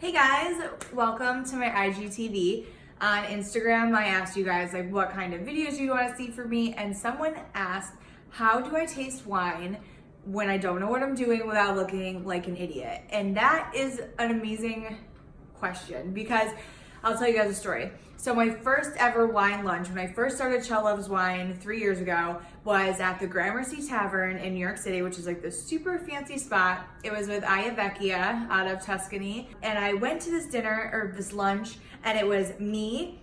Hey guys, welcome to my IGTV. On Instagram, I asked you guys like what kind of videos you want to see from me, and someone asked, how do I taste wine when I don't know what I'm doing without looking like an idiot? And that is an amazing question because I'll tell you guys a story. So my first ever wine lunch, when I first started Chel Loves Wine 3 years ago, was at the Gramercy Tavern in New York City, which is like this super fancy spot. It was with IDOIT out of Tuscany. And I went to this dinner, or this lunch, and it was me,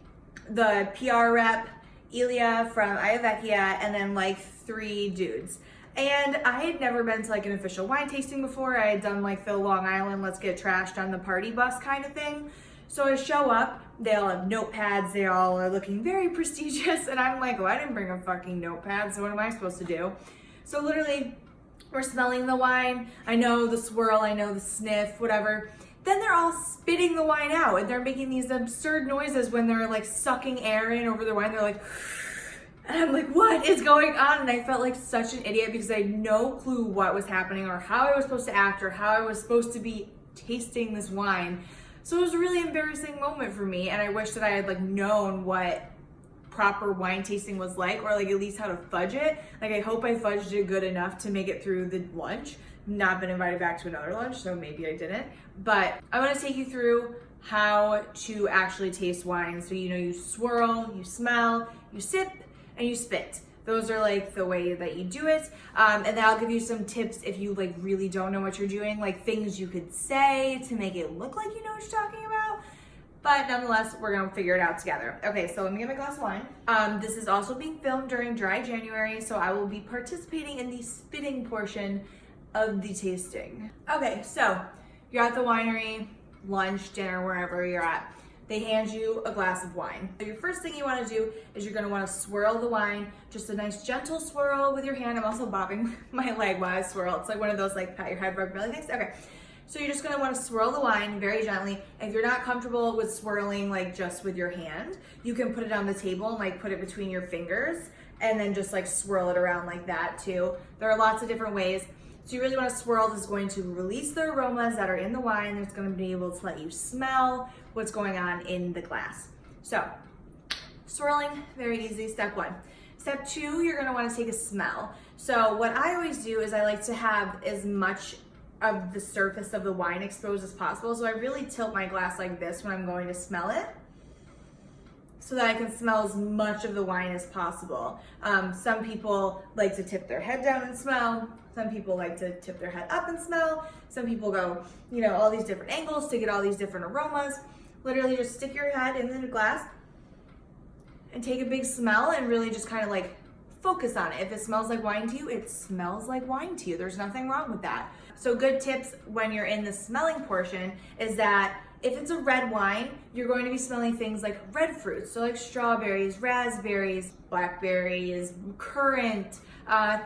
the PR rep, Ilya from IDOIT, and then like 3 dudes. And I had never been to like an official wine tasting before. I had done like the Long Island, let's get trashed on the party bus kind of thing. So I show up, they all have notepads, they all are looking very prestigious, and I'm like, well, I didn't bring a fucking notepad, so what am I supposed to do? So literally, we're smelling the wine, I know the swirl, I know the sniff, whatever. Then they're all spitting the wine out, and they're making these absurd noises when they're like sucking air in over the wine, they're like, and I'm like, what is going on? And I felt like such an idiot because I had no clue what was happening or how I was supposed to act or how I was supposed to be tasting this wine. So it was a really embarrassing moment for me, and I wish that I had like known what proper wine tasting was like, or like at least how to fudge it. Like I hope I fudged it good enough to make it through the lunch. Not been invited back to another lunch, so maybe I didn't. But I want to take you through how to actually taste wine. So you swirl, you smell, you sip, and you spit. Those are like the way that you do it. And then I'll give you some tips if you like really don't know what you're doing, like things you could say to make it look like you know what you're talking about. But nonetheless, we're gonna figure it out together. Okay, so let me get my glass of wine. This is also being filmed during dry January, so I will be participating in the spitting portion of the tasting. Okay, so you're at the winery, lunch, dinner, wherever you're at. They hand you a glass of wine. So your first thing you want to do is you're going to want to swirl the wine, just a nice gentle swirl with your hand. I'm also bobbing my leg while I swirl. It's like one of those like pat your head, rub belly things. Okay, so you're just going to want to swirl the wine very gently. If you're not comfortable with swirling like just with your hand, you can put it on the table and like put it between your fingers and then just like swirl it around like that too. There are lots of different ways. So you really want to swirl. This is going to release the aromas that are in the wine. It's going to be able to let you smell what's going on in the glass. So swirling, very easy, step 1. Step 2, you're going to want to take a smell. So what I always do is I like to have as much of the surface of the wine exposed as possible. So I really tilt my glass like this when I'm going to smell it, so that I can smell as much of the wine as possible. Some people like to tip their head down and smell. Some people like to tip their head up and smell. Some people go, all these different angles to get all these different aromas. Literally just stick your head in the glass and take a big smell and really just kind of like focus on it. If it smells like wine to you, it smells like wine to you. There's nothing wrong with that. So good tips when you're in the smelling portion is that if it's a red wine, you're going to be smelling things like red fruits. So like strawberries, raspberries, blackberries, currant,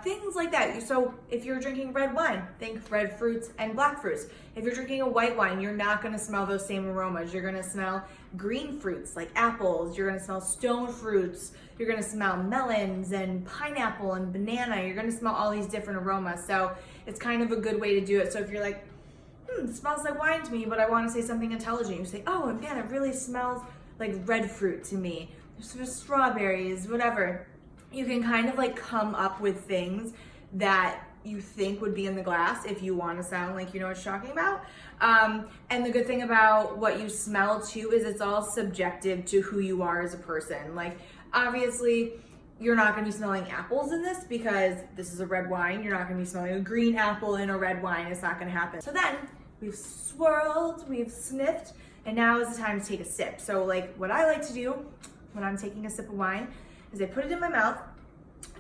things like that. So if you're drinking red wine, think red fruits and black fruits. If you're drinking a white wine, you're not gonna smell those same aromas. You're gonna smell green fruits like apples. You're gonna smell stone fruits. You're gonna smell melons and pineapple and banana. You're gonna smell all these different aromas. So it's kind of a good way to do it. So if you're like, it smells like wine to me, but I want to say something intelligent. You say, oh man, it really smells like red fruit to me. There's strawberries, whatever. You can kind of like come up with things that you think would be in the glass if you want to sound like you know what you're talking about. And the good thing about what you smell too is it's all subjective to who you are as a person. Like obviously, you're not going to be smelling apples in this because this is a red wine. You're not going to be smelling a green apple in a red wine. It's not going to happen. So then we've swirled, we've sniffed, and now is the time to take a sip. So like what I like to do when I'm taking a sip of wine is I put it in my mouth,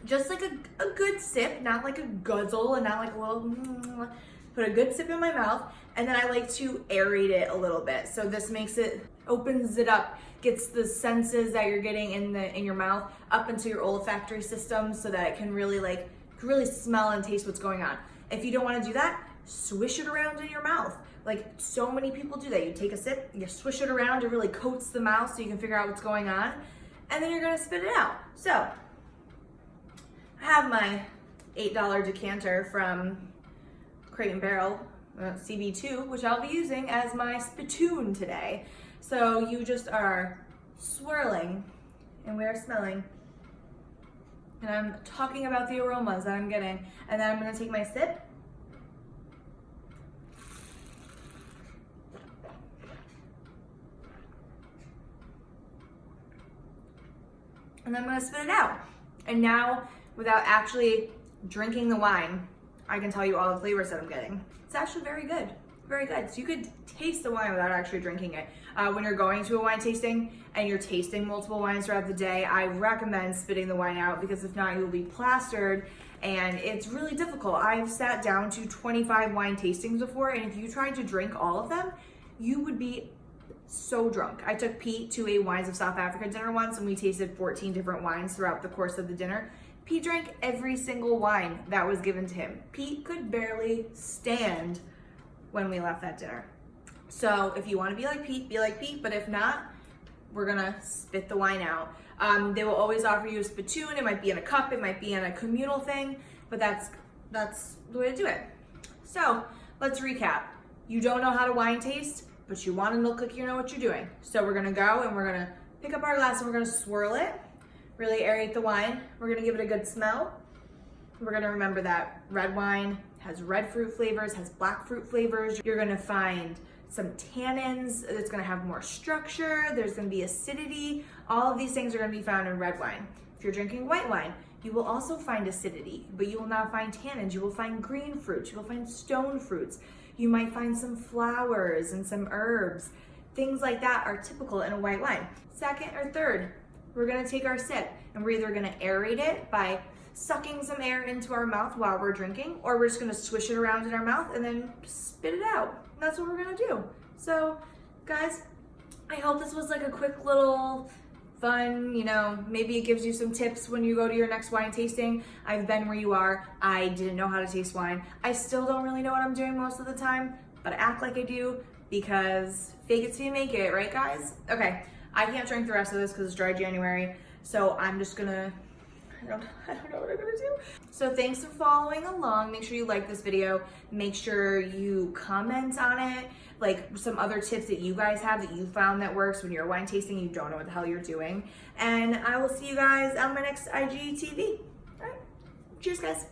just like a good sip, not like a guzzle and not like a little, put a good sip in my mouth. And then I like to aerate it a little bit. So this opens it up, gets the senses that you're getting in your mouth up into your olfactory system so that it can really smell and taste what's going on. If you don't want to do that, swish it around in your mouth. Like so many people do that. You take a sip, you swish it around, it really coats the mouth so you can figure out what's going on, and then you're gonna spit it out. So I have my $8 decanter from Crate and Barrel CB2, which I'll be using as my spittoon today. So you just are swirling and we're smelling. And I'm talking about the aromas that I'm getting. And then I'm gonna take my sip. And then I'm gonna spit it out. And now, without actually drinking the wine, I can tell you all the flavors that I'm getting. It's actually very good, very good. So you could taste the wine without actually drinking it. When you're going to a wine tasting and you're tasting multiple wines throughout the day, I recommend spitting the wine out, because if not, you'll be plastered and it's really difficult. I've sat down to 25 wine tastings before, and if you tried to drink all of them, you would be so drunk. I took Pete to a Wines of South Africa dinner once, and we tasted 14 different wines throughout the course of the dinner. Pete drank every single wine that was given to him. Pete could barely stand when we left that dinner. So if you want to be like Pete, but if not, we're gonna spit the wine out. They will always offer you a spittoon. It might be in a cup, it might be in a communal thing, but that's the way to do it. So let's recap. You don't know how to wine taste, but you want to look like you know what you're doing. So we're gonna go and we're gonna pick up our glass and we're gonna swirl it, really aerate the wine. We're gonna give it a good smell. We're gonna remember that red wine has red fruit flavors, has black fruit flavors. You're gonna find some tannins, it's gonna have more structure, there's gonna be acidity. All of these things are gonna be found in red wine. If you're drinking white wine, you will also find acidity, but you will not find tannins. You will find green fruits, you will find stone fruits. You might find some flowers and some herbs. Things like that are typical in a white wine. Second or third, we're gonna take our sip and we're either gonna aerate it by sucking some air into our mouth while we're drinking, or we're just gonna swish it around in our mouth and then spit it out. That's what we're gonna do. So guys, I hope this was like a quick little fun, maybe it gives you some tips when you go to your next wine tasting. I've been where you are. I didn't know how to taste wine. I still don't really know what I'm doing most of the time, but I act like I do, because fake it till you make it, right guys? Okay, I can't drink the rest of this because it's dry January, so I'm just gonna, I don't know what I'm gonna do. So thanks for following along. Make sure you like this video. Make sure you comment on it, like some other tips that you guys have that you found that works when you're wine tasting, you don't know what the hell you're doing. And I will see you guys on my next IGTV. All right, cheers guys.